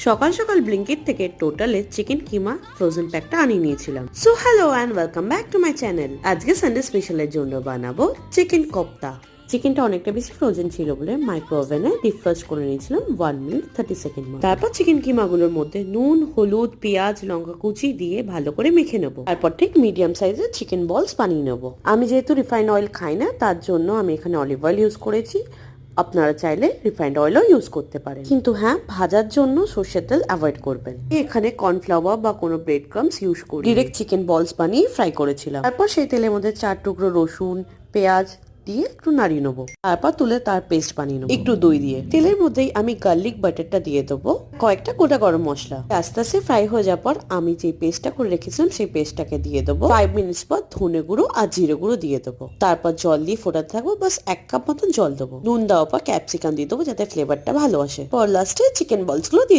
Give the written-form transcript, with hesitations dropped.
সকাল সকাল ব্লিঙ্কিট থেকে টোটালে চিকেন কিমা ফ্রোজেন প্যাকটা আনিয়ে নিয়েছিলাম। So hello and welcome back to my channel. আজকে সানডে স্পেশালের জন্য বানাবো চিকেন কোপ্তা। চিকেনটা অনেকটা বেশি ফ্রোজেন ছিল বলে মাইক্রো ওভেনে ডিফ্রস্ট করে নিয়েছিলাম 1 মিনিট 30 সেকেন্ড। তারপর চিকেন কিমাগুলোর মধ্যে নুন, হলুদ, পেঁয়াজ, লঙ্কা কুচি দিয়ে ভালো করে মেখে নেবো। তারপর ঠিক মিডিয়াম সাইজের চিকেন বলস বানিয়ে নেবো। আমি যেহেতু রিফাইন্ড অয়েল খাই না, তার জন্য আমি এখানে অলিভ অয়েল ইউজ করেছি। আপনারা চাইলে রিফাইন্ড অয়েলও ইউজ করতে পারেন, কিন্তু হ্যাঁ, ভাজার জন্য সর্ষের তেল অ্যাভয়েড করবেন। এখানে কর্নফ্লাওয়ার বা কোনো ব্রেড ক্রামস ইউজ করি, ডিরেক্ট চিকেন বলস বানিয়ে ফ্রাই করেছিলাম। তারপর সেই তেলের মধ্যে 4 টুকরো রসুন, পেঁয়াজ দিয়ে একটু নাড়িয়ে নেবো। তারপর তুলে তার পেস্ট বানিয়ে নেবো একটু দই দিয়ে। তেলের মধ্যেই আমি গার্লিক বাটারটা দিয়ে দেবো, কয়েকটা গোটা গরম মশলা। আস্তে আস্তে ফ্রাই হয়ে যাওয়ার পর আমি যে পেস্টটা করে রেখেছিলাম সেই পেস্টটাকে দিয়ে দেবো। 5 মিনিটস পর ধনে গুঁড়ো আর জিরে গুঁড়ো দিয়ে দেবো। তারপর জল দিয়ে ফোটাতে থাকবো, বাস 1 কাপ মতন জল দেবো। নুন দেওয়ার পর ক্যাপসিকাম দিয়ে দেবো যাতে ফ্লেভারটা ভালো আসে। পর লাস্টে চিকেন বলস গুলো দিয়ে